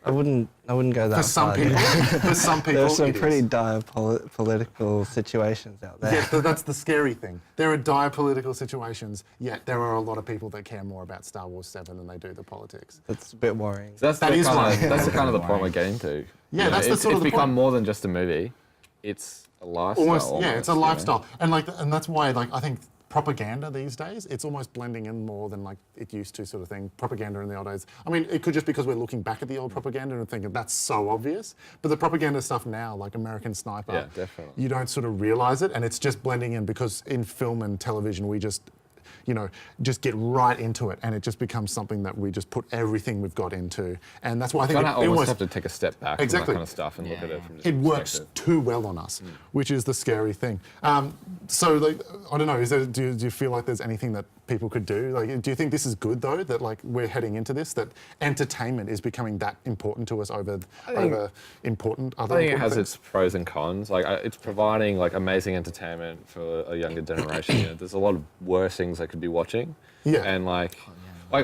Speaker 4: I wouldn't go that
Speaker 1: For some
Speaker 4: far.
Speaker 1: people, for some people,
Speaker 4: There's some
Speaker 1: it is.
Speaker 4: pretty dire political situations out there.
Speaker 1: Yeah, that's the scary thing. There are dire political situations, yet there are a lot of people that care more about Star Wars 7 than they do the politics.
Speaker 4: That's a bit worrying.
Speaker 7: So that's
Speaker 1: That
Speaker 7: the
Speaker 1: is
Speaker 7: kind
Speaker 1: worrying.
Speaker 7: of, that's the kind of the point we're getting to.
Speaker 1: Yeah,
Speaker 7: You know,
Speaker 1: that's the
Speaker 7: it's,
Speaker 1: sort of
Speaker 7: it's
Speaker 1: the
Speaker 7: become
Speaker 1: point.
Speaker 7: more than just a movie. It's a lifestyle.
Speaker 1: It's a
Speaker 7: you know?
Speaker 1: lifestyle, and that's why I think propaganda these days it's almost blending in more than like it used to, sort of thing. Propaganda in the old days. I mean, it could just because we're looking back at the old propaganda and thinking that's so obvious, but the propaganda stuff now, like American Sniper,
Speaker 7: Yeah, definitely.
Speaker 1: you don't sort of realize it, and it's just blending in because in film and television we just get right into it, and it just becomes something that we just put everything we've got into, and that's why I think
Speaker 7: Kind
Speaker 1: it
Speaker 7: of almost
Speaker 1: almost
Speaker 7: have to take a step back
Speaker 1: Exactly.
Speaker 7: from that kind of stuff and look at it from this
Speaker 1: it works
Speaker 7: perspective.
Speaker 1: too well on us, which is the scary thing. So, like, I don't know. Do you feel like there's anything that people could do? Like, do you think this is good though? That like we're heading into this, that entertainment is becoming that important to us over important other.
Speaker 7: I think it
Speaker 1: important
Speaker 7: has
Speaker 1: things?
Speaker 7: its pros and cons. Like it's providing like amazing entertainment for a younger generation. You know, there's a lot of worse things they could be watching.
Speaker 1: Yeah.
Speaker 7: And like I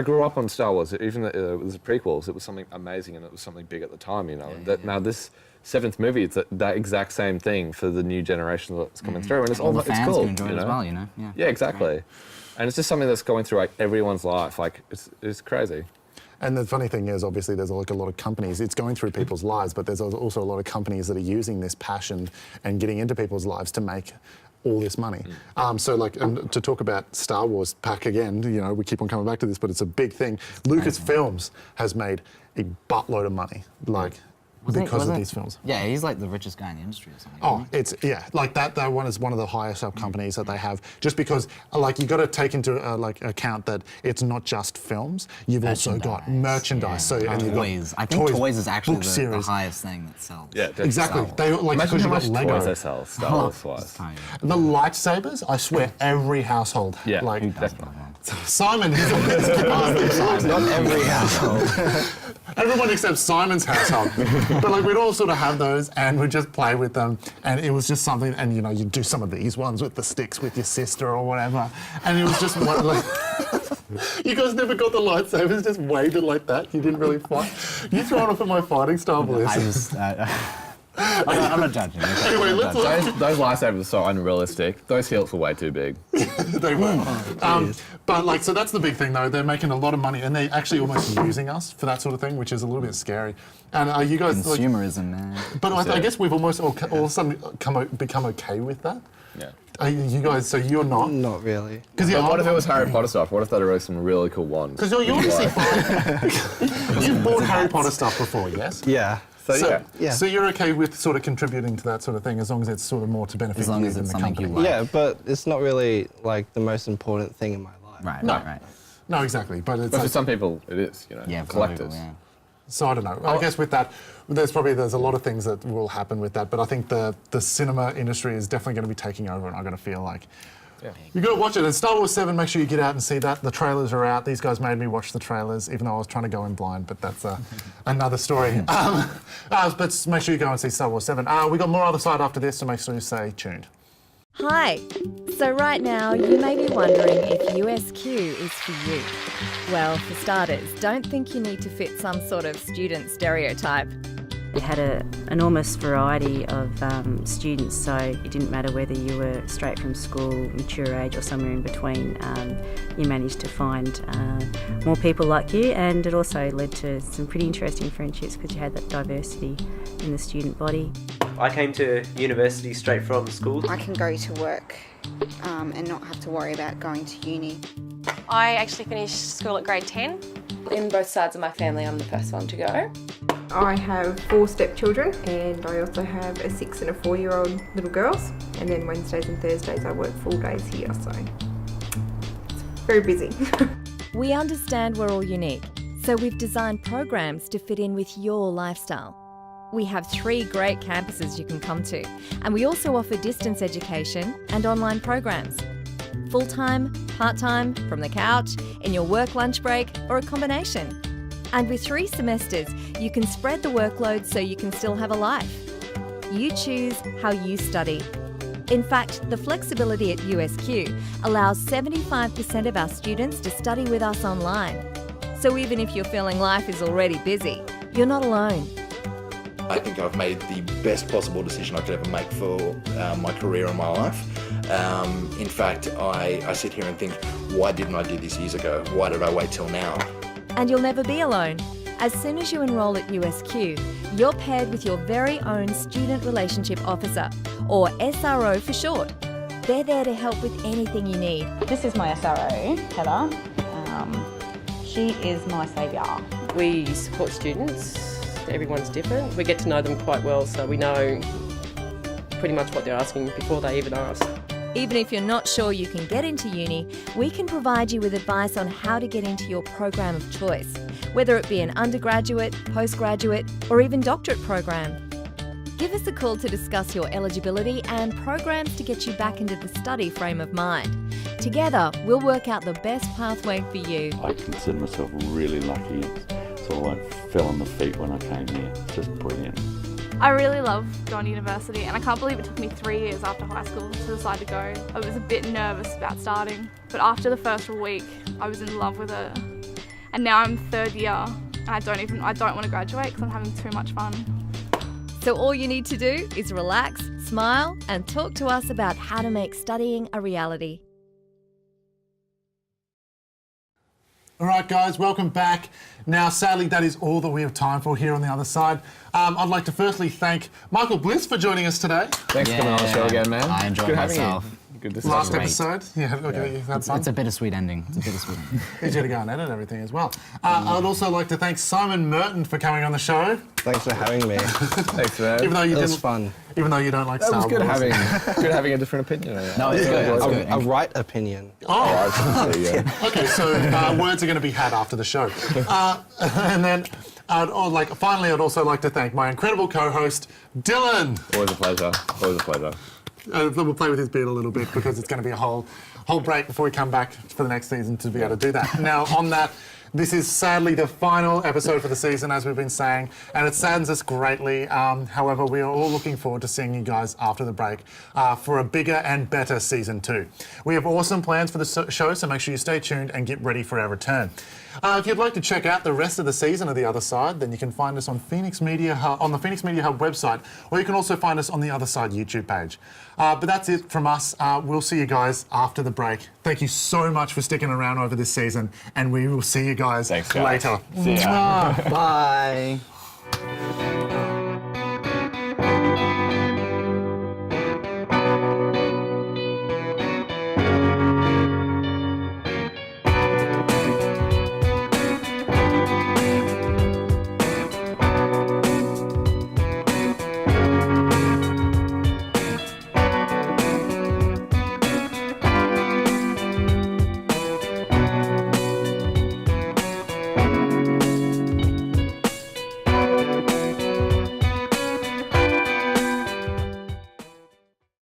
Speaker 7: grew up on Star Wars. Even though it was the prequels, it was something amazing and it was something big at the time. You know. Now this 7th movie, it's that exact same thing for the new generation that's coming through, and it's
Speaker 3: All the
Speaker 7: it's
Speaker 3: fans
Speaker 7: cool.
Speaker 3: can enjoy
Speaker 7: you
Speaker 3: it as
Speaker 7: know?
Speaker 3: well, you know. Yeah.
Speaker 7: Yeah, exactly. And it's just something that's going through like everyone's life. Like it's crazy.
Speaker 1: And the funny thing is, obviously, there's like a lot of companies. It's going through people's lives, but there's also a lot of companies that are using this passion and getting into people's lives to make all this money. So like, and to talk about Star Wars back again, you know, we keep on coming back to this, but it's a big thing. Lucasfilms has made a buttload of money, like, because of these films.
Speaker 3: Yeah, he's like the richest guy in the industry or something.
Speaker 1: Oh, it's, yeah, like that one is one of the highest up companies that they have, just because, like, you got to take into like account that it's not just films, you've also got merchandise.
Speaker 3: Yeah.
Speaker 1: So, and you've got
Speaker 3: Toys. I think toys is actually
Speaker 1: book
Speaker 3: the
Speaker 1: series.
Speaker 3: highest thing that sells.
Speaker 7: Yeah,
Speaker 1: Exactly. They like
Speaker 7: Imagine
Speaker 1: because
Speaker 7: how
Speaker 1: you've
Speaker 7: much
Speaker 1: got
Speaker 7: toys they
Speaker 1: Lego.
Speaker 7: sell, Star Wars wise.
Speaker 3: Tiny.
Speaker 1: The lightsabers, I swear, every household.
Speaker 7: Yeah,
Speaker 1: Like
Speaker 7: definitely.
Speaker 1: Simon is
Speaker 4: Not every household.
Speaker 1: everyone except Simon's household. But like we'd all sort of have those and we'd just play with them, and it was just something. And you know, you'd do some of these ones with the sticks with your sister or whatever, and it was just one like. You guys never got the lightsabers, just waved it like that. You didn't really fight. You throwing off at my fighting style, Bliss.
Speaker 3: I just, I'm not judging. Okay?
Speaker 1: Anyway,
Speaker 3: I'm not
Speaker 1: let's
Speaker 3: judging.
Speaker 7: Those lightsabers are so unrealistic. Those hilts were way too big.
Speaker 1: They were. But like, so that's the big thing though. They're making a lot of money, and they're actually almost using us for that sort of thing, which is a little bit scary. And you guys, like,
Speaker 3: Consumerism, man.
Speaker 1: but I guess we've almost all of a sudden become okay with that.
Speaker 7: Yeah.
Speaker 1: You guys, so you're not?
Speaker 4: Not really.
Speaker 1: Because
Speaker 7: But what if it was Harry Potter stuff? What if they released some really cool ones?
Speaker 1: Because you're obviously fine. You've bought Harry Potter stuff before, yes?
Speaker 4: Yeah.
Speaker 1: So so you're okay with sort of contributing to that sort of thing, as long as it's sort of more to benefit
Speaker 3: As long
Speaker 1: you
Speaker 3: as
Speaker 1: than
Speaker 3: it's
Speaker 1: the
Speaker 3: something
Speaker 1: company.
Speaker 3: you like.
Speaker 4: Yeah, but it's not really like the most important thing in my life.
Speaker 3: Right,
Speaker 1: No.
Speaker 3: right.
Speaker 1: No, exactly. But it's
Speaker 7: But for
Speaker 1: like,
Speaker 7: some people, it is, you know,
Speaker 3: Yeah, for
Speaker 7: collectors.
Speaker 3: people, yeah.
Speaker 1: so I don't know. I guess with that, there's a lot of things that will happen with that. But I think the cinema industry is definitely going to be taking over, and I'm going to feel like.
Speaker 7: Yeah.
Speaker 1: You got to watch it. And Star Wars 7, make sure you get out and see that. The trailers are out. These guys made me watch the trailers, even though I was trying to go in blind, but that's another story. But make sure you go and see Star Wars 7. We got more other side after this, so make sure you stay tuned.
Speaker 8: Hi. So right now you may be wondering if USQ is for you. Well, for starters, don't think you need to fit some sort of student stereotype.
Speaker 9: We had an enormous variety of students, so it didn't matter whether you were straight from school, mature age or somewhere in between. You managed to find more people like you, and it also led to some pretty interesting friendships because you had that diversity in the student body.
Speaker 10: I came to university straight from school.
Speaker 11: I can go to work and not have to worry about going to uni.
Speaker 12: I actually finished school at grade 10.
Speaker 13: In both sides of my family, I'm the first one to go.
Speaker 14: I have 4 stepchildren, and I also have a 6 and a 4-year-old little girls. And then Wednesdays and Thursdays I work full days here, so it's very busy.
Speaker 8: We understand we're all unique, so we've designed programs to fit in with your lifestyle. We have 3 great campuses you can come to, and we also offer distance education and online programs. Full-time, part-time, from the couch, in your work lunch break, or a combination. And with 3 semesters, you can spread the workload so you can still have a life. You choose how you study. In fact, the flexibility at USQ allows 75% of our students to study with us online. So even if you're feeling life is already busy, you're not alone.
Speaker 15: I think I've made the best possible decision I could ever make for my career and my life. In fact, I sit here and think, why didn't I do this years ago? Why did I wait till now?
Speaker 8: And you'll never be alone. As soon as you enrol at USQ, you're paired with your very own Student Relationship Officer, or SRO for short. They're there to help with anything you need.
Speaker 16: This is my SRO, Heather. She is my saviour.
Speaker 13: We support students. Everyone's different. We get to know them quite well, so we know pretty much what they're asking before they even ask.
Speaker 8: Even if you're not sure you can get into uni, we can provide you with advice on how to get into your program of choice, whether it be an undergraduate, postgraduate, or even doctorate program. Give us a call to discuss your eligibility and programs to get you back into the study frame of mind. Together, we'll work out the best pathway for you.
Speaker 17: I consider myself really lucky. It's sort of like fell on the feet when I came here. It's just brilliant.
Speaker 12: I really love going to university, and I can't believe it took me 3 years after high school to decide to go. I was a bit nervous about starting, but after the first week, I was in love with it. And now I'm 3rd year, and I don't want to graduate because I'm having too much fun.
Speaker 8: So all you need to do is relax, smile, and talk to us about how to make studying a reality.
Speaker 1: All right, guys, welcome back. Now, sadly, that is all that we have time for here on the other side. I'd like to firstly thank Michael Bliss for joining us today.
Speaker 7: Thanks for coming on the show again, man.
Speaker 3: I enjoyed
Speaker 7: Good having
Speaker 3: myself.
Speaker 7: you. Good to see
Speaker 1: Last
Speaker 7: you.
Speaker 1: episode. Yeah, okay, you had fun.
Speaker 3: It's a bittersweet ending. It's a bittersweet ending.
Speaker 1: Easier to go and edit everything as well. I'd also like to thank Simon Merton for coming on the show.
Speaker 4: Thanks for having me.
Speaker 7: Thanks, man.
Speaker 1: Even though you
Speaker 4: It was
Speaker 1: didn't,
Speaker 4: fun.
Speaker 1: even though you don't like
Speaker 7: That
Speaker 1: Star
Speaker 7: was good
Speaker 1: Wars.
Speaker 7: good having a different opinion.
Speaker 3: No, it's good. It's good.
Speaker 4: A right opinion.
Speaker 1: Oh,
Speaker 7: There you go.
Speaker 1: okay. So words are going to be had after the show, and then finally, I'd also like to thank my incredible co-host Dylan.
Speaker 7: Always a pleasure. Always a pleasure.
Speaker 1: We'll play with his beard a little bit because it's going to be a whole break before we come back for the next season to be able to do that. Now, on that, this is sadly the final episode for the season, as we've been saying, and it saddens us greatly. However, we are all looking forward to seeing you guys after the break for a bigger and better season 2. We have awesome plans for the show, so make sure you stay tuned and get ready for our return. If you'd like to check out the rest of the season of The Other Side, then you can find us on Phoenix Media Hub, on the Phoenix Media Hub website, or you can also find us on the Other Side YouTube page. But that's it from us. We'll see you guys after the break. Thank you so much for sticking around over this season, and we will see you guys
Speaker 7: Thanks, guys.
Speaker 1: later.
Speaker 7: See ya.
Speaker 3: Bye.